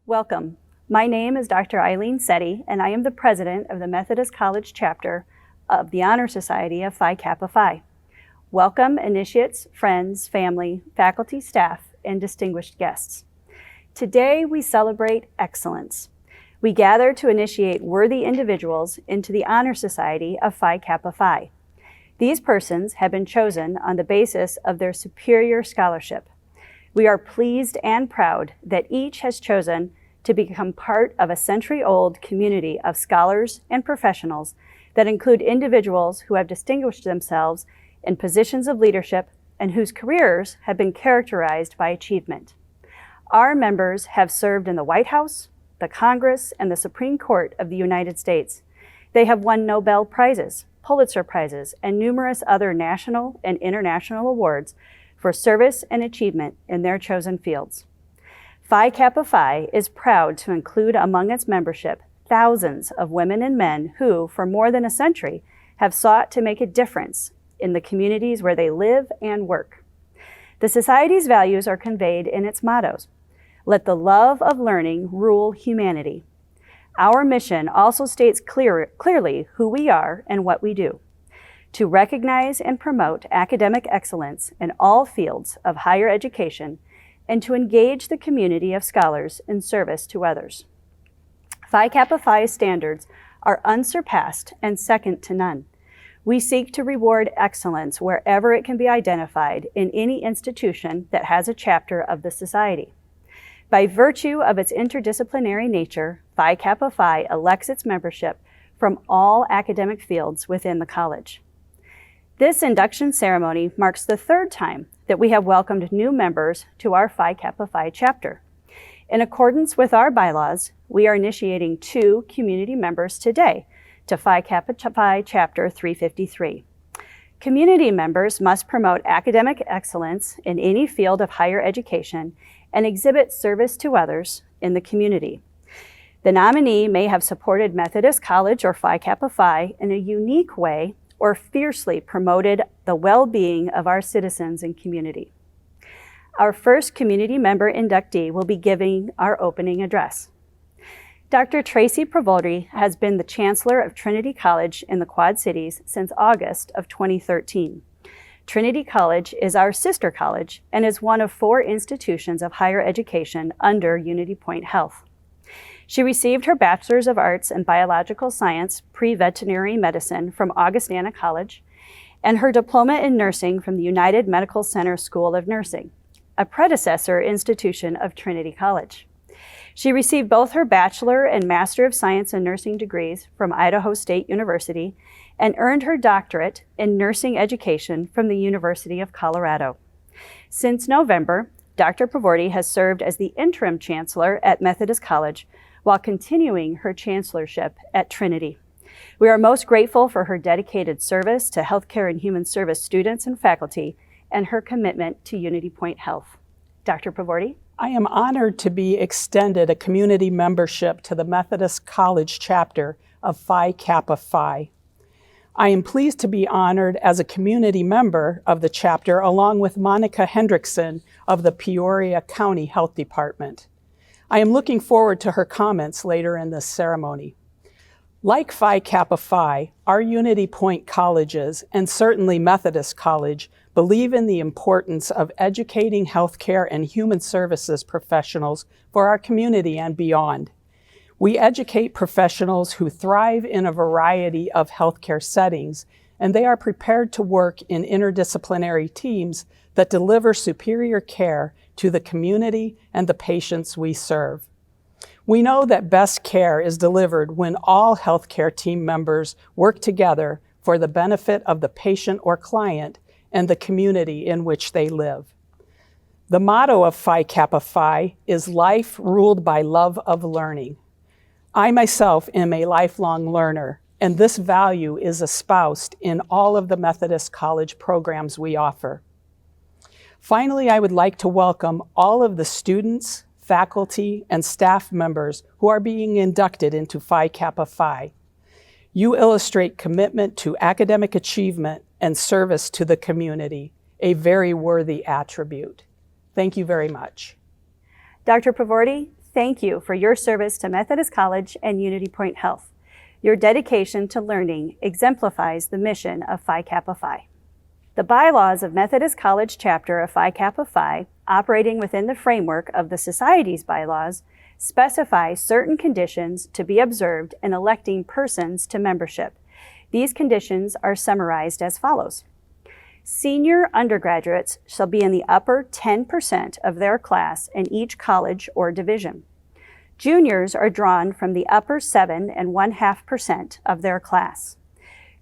Welcome. My name is Dr. Eileen Setti, and I am the president of the Methodist College chapter of the Honor Society of Phi Kappa Phi. Welcome, initiates, friends, family, faculty, staff, and distinguished guests. Today, we celebrate excellence. We gather to initiate worthy individuals into the Honor Society of Phi Kappa Phi. These persons have been chosen on the basis of their superior scholarship. We are pleased and proud that each has chosen to become part of a century-old community of scholars and professionals that include individuals who have distinguished themselves in positions of leadership and whose careers have been characterized by achievement. Our members have served in the White House, the Congress, and the Supreme Court of the United States. They have won Nobel Prizes, Pulitzer Prizes, and numerous other national and international awards for service and achievement in their chosen fields. Phi Kappa Phi is proud to include among its membership thousands of women and men who, for more than a century, have sought to make a difference in the communities where they live and work. The Society's values are conveyed in its mottos. Let the love of learning rule humanity. Our mission also states clearly who we are and what we do: to recognize and promote academic excellence in all fields of higher education, and to engage the community of scholars in service to others. Phi Kappa Phi's standards are unsurpassed and second to none. We seek to reward excellence wherever it can be identified in any institution that has a chapter of the Society. By virtue of its interdisciplinary nature, Phi Kappa Phi elects its membership from all academic fields within the college. This induction ceremony marks the third time that we have welcomed new members to our Phi Kappa Phi chapter. In accordance with our bylaws, we are initiating 2 community members today to Phi Kappa Phi chapter 353. Community members must promote academic excellence in any field of higher education and exhibit service to others in the community. The nominee may have supported Methodist College or Phi Kappa Phi in a unique way or fiercely promoted the well-being of our citizens and community. Our first community member inductee will be giving our opening address. Dr. Tracy Provody has been the Chancellor of Trinity College in the Quad Cities since August of 2013. Trinity College is our sister college and is one of 4 institutions of higher education under Unity Point Health. She received her Bachelor's of Arts in Biological Science, Pre-Veterinary Medicine from Augustana College, and her diploma in nursing from the United Medical Center School of Nursing, a predecessor institution of Trinity College. She received both her Bachelor and Master of Science in Nursing degrees from Idaho State University and earned her doctorate in nursing education from the University of Colorado. Since November, Dr. Provody has served as the interim chancellor at Methodist College while continuing her chancellorship at Trinity. We are most grateful for her dedicated service to healthcare and human service students and faculty and her commitment to Unity Point Health. Dr. Provody? I am honored to be extended a community membership to the Methodist College chapter of Phi Kappa Phi. I am pleased to be honored as a community member of the chapter along with Monica Hendrickson of the Peoria County Health Department. I am looking forward to her comments later in this ceremony. Like Phi Kappa Phi, our Unity Point colleges, and certainly Methodist College, believe in the importance of educating healthcare and human services professionals for our community and beyond. We educate professionals who thrive in a variety of healthcare settings, and they are prepared to work in interdisciplinary teams that deliver superior care to the community and the patients we serve. We know that best care is delivered when all healthcare team members work together for the benefit of the patient or client and the community in which they live. The motto of Phi Kappa Phi is life ruled by love of learning. I myself am a lifelong learner, and this value is espoused in all of the Methodist College programs we offer. Finally, I would like to welcome all of the students, faculty, and staff members who are being inducted into Phi Kappa Phi. You illustrate commitment to academic achievement and service to the community, a very worthy attribute. Thank you very much. Dr. Provody, thank you for your service to Methodist College and Unity Point Health. Your dedication to learning exemplifies the mission of Phi Kappa Phi. The bylaws of Methodist College Chapter of Phi Kappa Phi, operating within the framework of the Society's bylaws, specify certain conditions to be observed in electing persons to membership. These conditions are summarized as follows. Senior undergraduates shall be in the upper 10% of their class in each college or division. Juniors are drawn from the upper 7.5% of their class.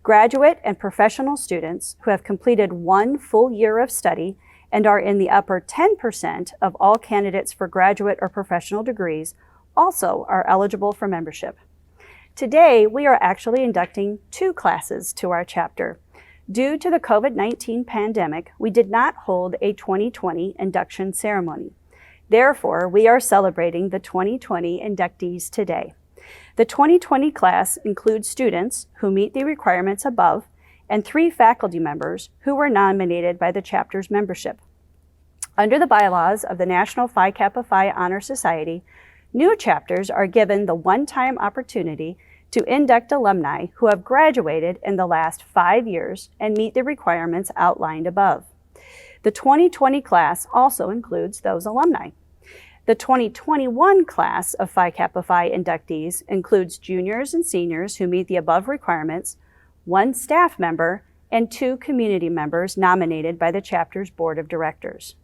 Graduate and professional students who have completed 1 full year of study and are in the upper 10% of all candidates for graduate or professional degrees also are eligible for membership. Today, we are actually inducting 2 classes to our chapter. Due to the COVID-19 pandemic, we did not hold a 2020 induction ceremony. Therefore, we are celebrating the 2020 inductees today. The 2020 class includes students who meet the requirements above and 3 faculty members who were nominated by the chapter's membership. Under the bylaws of the National Phi Kappa Phi Honor Society, new chapters are given the one-time opportunity to induct alumni who have graduated in the last 5 years and meet the requirements outlined above. The 2020 class also includes those alumni. The 2021 class of Phi Kappa Phi inductees includes juniors and seniors who meet the above requirements, 1 staff member, and 2 community members nominated by the chapter's board of directors.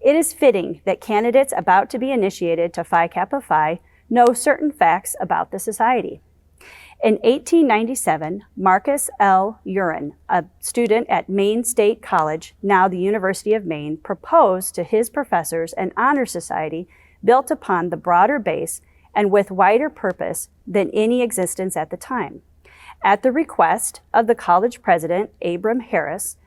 It is fitting that candidates about to be initiated to Phi Kappa Phi know certain facts about the society. In 1897, Marcus L. Urin, a student at Maine State College, now the University of Maine, proposed to his professors an honor society built upon the broader base and with wider purpose than any existence at the time. At the request of the college president, Abram Harris,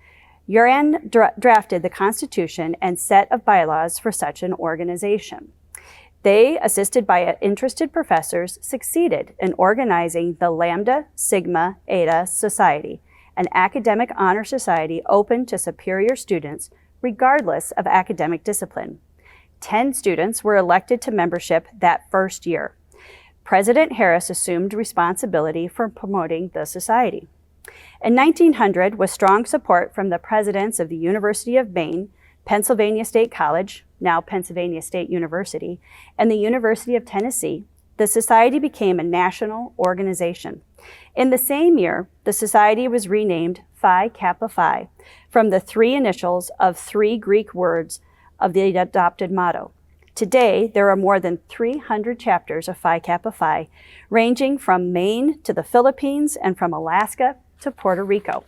Urin drafted the Constitution and set of bylaws for such an organization. They, assisted by interested professors, succeeded in organizing the Lambda Sigma Eta Society, an academic honor society open to superior students regardless of academic discipline. 10 students were elected to membership that first year. President Harris assumed responsibility for promoting the society. In 1900, with strong support from the presidents of the University of Maine, Pennsylvania State College, now Pennsylvania State University, and the University of Tennessee, the society became a national organization. In the same year, the society was renamed Phi Kappa Phi from the 3 initials of 3 Greek words of the adopted motto. Today, there are more than 300 chapters of Phi Kappa Phi, ranging from Maine to the Philippines and from Alaska to Puerto Rico.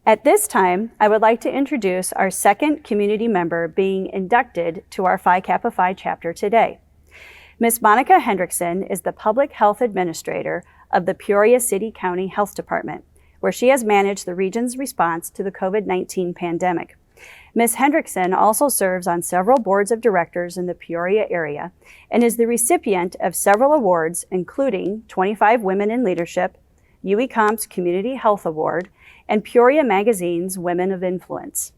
At this time, I would like to introduce our second community member being inducted to our Phi Kappa Phi chapter today. Ms. Monica Hendrickson is the Public Health Administrator of the Peoria City County Health Department, where she has managed the region's response to the COVID-19 pandemic. Ms. Hendrickson also serves on several boards of directors in the Peoria area and is the recipient of several awards, including 25 Women in Leadership, UEComp's Community Health Award, and Peoria Magazine's Women of Influence.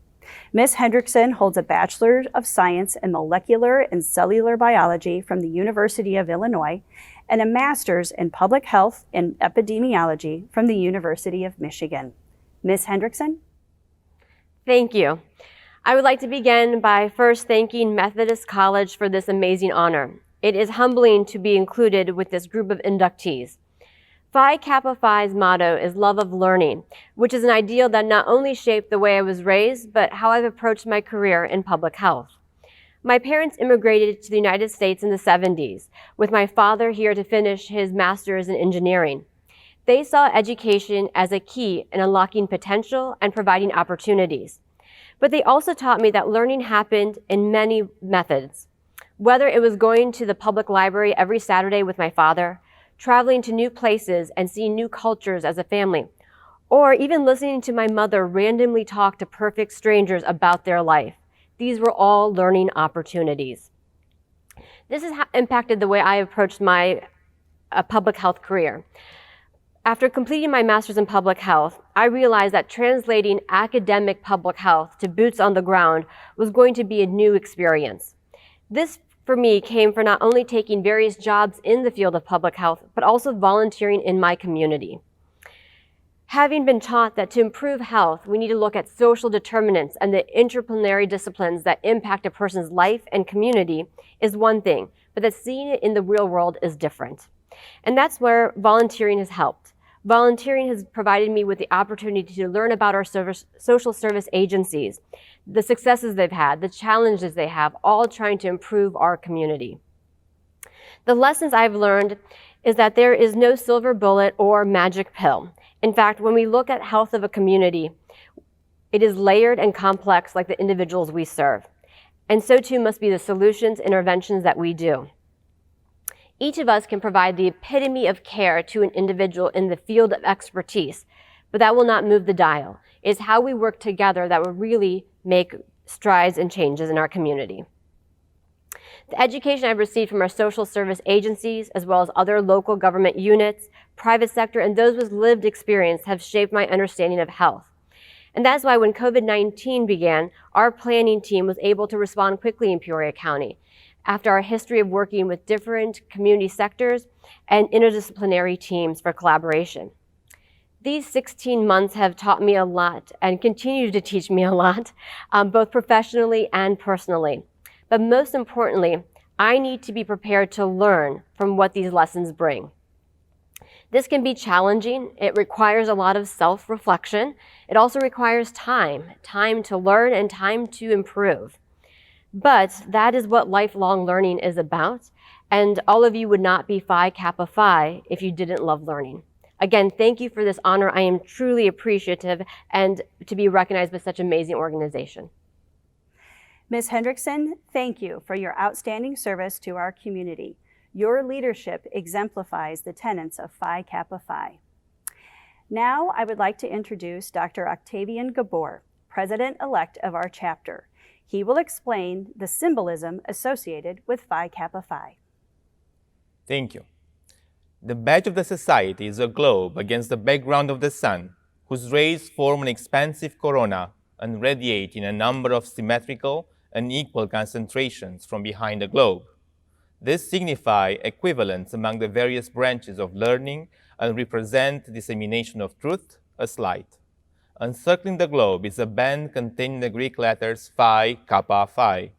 Ms. Hendrickson holds a Bachelor of Science in Molecular and Cellular Biology from the University of Illinois and a Master's in Public Health and Epidemiology from the University of Michigan. Ms. Hendrickson? Thank you. I would like to begin by first thanking Methodist College for this amazing honor. It is humbling to be included with this group of inductees. Phi Kappa Phi's motto is love of learning, which is an ideal that not only shaped the way I was raised, but how I've approached my career in public health. My parents immigrated to the United States in the 70s, with my father here to finish his master's in engineering. They saw education as a key in unlocking potential and providing opportunities. But they also taught me that learning happened in many methods. Whether it was going to the public library every Saturday with my father, traveling to new places and seeing new cultures as a family, or even listening to my mother randomly talk to perfect strangers about their life. These were all learning opportunities. This has impacted the way I approached my public health career. After completing my master's in public health, I realized that translating academic public health to boots on the ground was going to be a new experience. This for me came from not only taking various jobs in the field of public health, but also volunteering in my community. Having been taught that to improve health, we need to look at social determinants and the interdisciplinary disciplines that impact a person's life and community is one thing, but that seeing it in the real world is different. And that's where volunteering has helped. Volunteering has provided me with the opportunity to learn about our social service agencies, the successes they've had, the challenges they have, all trying to improve our community. The lessons I've learned is that there is no silver bullet or magic pill. In fact, when we look at health of a community, it is layered and complex like the individuals we serve. And so too must be the solutions, interventions that we do. Each of us can provide the epitome of care to an individual in the field of expertise, but that will not move the dial. It's how we work together that will really make strides and changes in our community. The education I've received from our social service agencies, as well as other local government units, private sector, and those with lived experience have shaped my understanding of health. And that's why when COVID-19 began, our planning team was able to respond quickly in Peoria County, after our history of working with different community sectors and interdisciplinary teams for collaboration. These 16 months have taught me a lot and continue to teach me a lot, both professionally and personally. But most importantly, I need to be prepared to learn from what these lessons bring. This can be challenging. It requires a lot of self-reflection. It also requires time to learn and time to improve. But that is what lifelong learning is about, and all of you would not be Phi Kappa Phi if you didn't love learning. Again, thank you for this honor. I am truly appreciative and to be recognized by such an amazing organization. Ms. Hendrickson, thank you for your outstanding service to our community. Your leadership exemplifies the tenets of Phi Kappa Phi. Now I would like to introduce Dr. Octavian Gabor, President-elect of our chapter. He will explain the symbolism associated with Phi Kappa Phi. Thank you. The badge of the society is a globe against the background of the sun, whose rays form an expansive corona and radiate in a number of symmetrical and equal concentrations from behind the globe. This signifies equivalence among the various branches of learning and represent dissemination of truth as light. Encircling the globe is a band containing the Greek letters Phi Kappa Phi.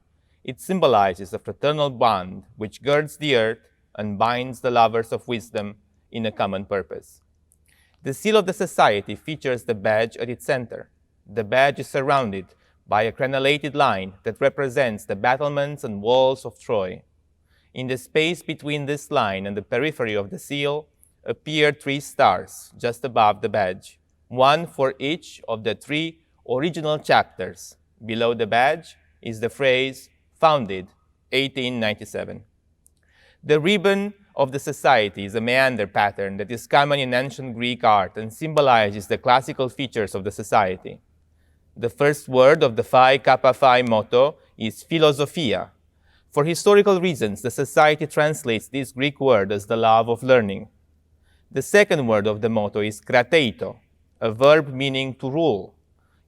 It symbolizes a fraternal bond which girds the earth and binds the lovers of wisdom in a common purpose. The seal of the society features the badge at its center. The badge is surrounded by a crenellated line that represents the battlements and walls of Troy. In the space between this line and the periphery of the seal appear 3 stars just above the badge, one for each of the 3 original chapters. Below the badge is the phrase, founded 1897. The ribbon of the society is a meander pattern that is common in ancient Greek art and symbolizes the classical features of the society. The first word of the Phi Kappa Phi motto is philosophia. For historical reasons, the society translates this Greek word as the love of learning. The second word of the motto is krateito, a verb meaning to rule.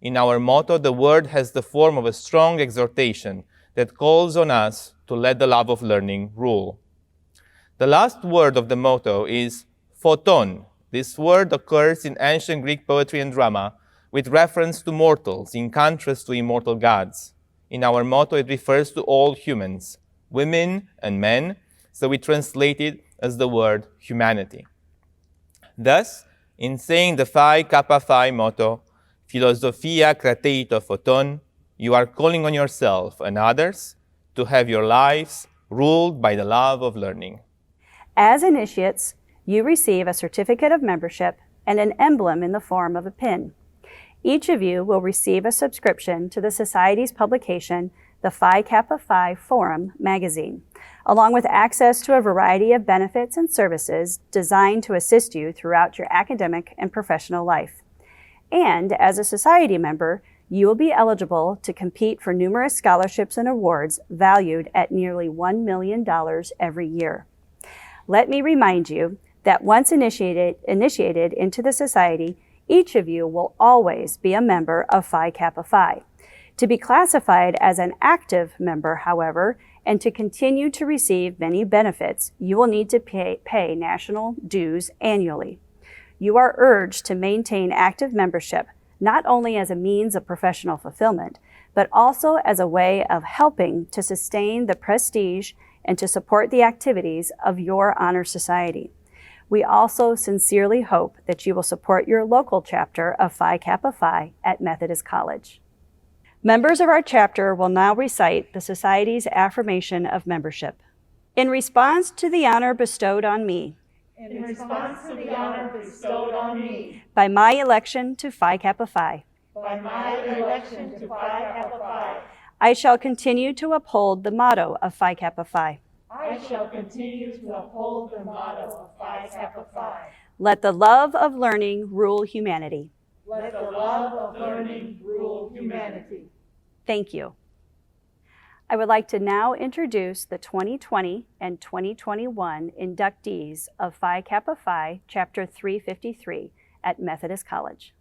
In our motto, the word has the form of a strong exhortation that calls on us to let the love of learning rule. The last word of the motto is photon. This word occurs in ancient Greek poetry and drama with reference to mortals in contrast to immortal gods. In our motto, it refers to all humans, women and men, so we translate it as the word humanity. Thus, in saying the Phi Kappa Phi motto, Philosophia Krateito Photon, you are calling on yourself and others to have your lives ruled by the love of learning. As initiates, you receive a certificate of membership and an emblem in the form of a pin. Each of you will receive a subscription to the Society's publication, the Phi Kappa Phi Forum magazine, along with access to a variety of benefits and services designed to assist you throughout your academic and professional life. And as a Society member, you will be eligible to compete for numerous scholarships and awards valued at nearly $1 million every year. Let me remind you that once initiated into the Society, each of you will always be a member of Phi Kappa Phi. To be classified as an active member, however, and to continue to receive many benefits, you will need to pay national dues annually. You are urged to maintain active membership, not only as a means of professional fulfillment, but also as a way of helping to sustain the prestige and to support the activities of your honor society. We also sincerely hope that you will support your local chapter of Phi Kappa Phi at Methodist College. Members of our chapter will now recite the Society's affirmation of membership. In response to the honor bestowed on me, in response to the honor bestowed on me, by my election to Phi Kappa Phi, by my election to Phi Kappa Phi, I shall continue to uphold the motto of Phi Kappa Phi. I shall continue to uphold the motto of Phi Kappa Phi. Let the love of learning rule humanity. Let the love of learning rule humanity. Thank you. I would like to now introduce the 2020 and 2021 inductees of Phi Kappa Phi, Chapter 353 at Methodist College.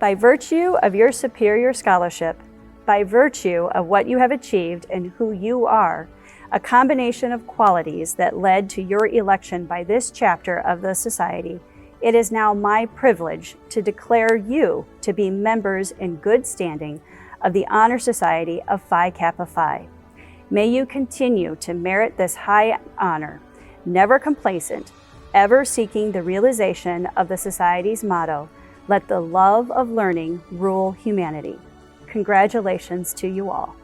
By virtue of your superior scholarship, by virtue of what you have achieved and who you are, a combination of qualities that led to your election by this chapter of the Society, it is now my privilege to declare you to be members in good standing of the Honor Society of Phi Kappa Phi. May you continue to merit this high honor, never complacent, ever seeking the realization of the Society's motto, let the love of learning rule humanity. Congratulations to you all.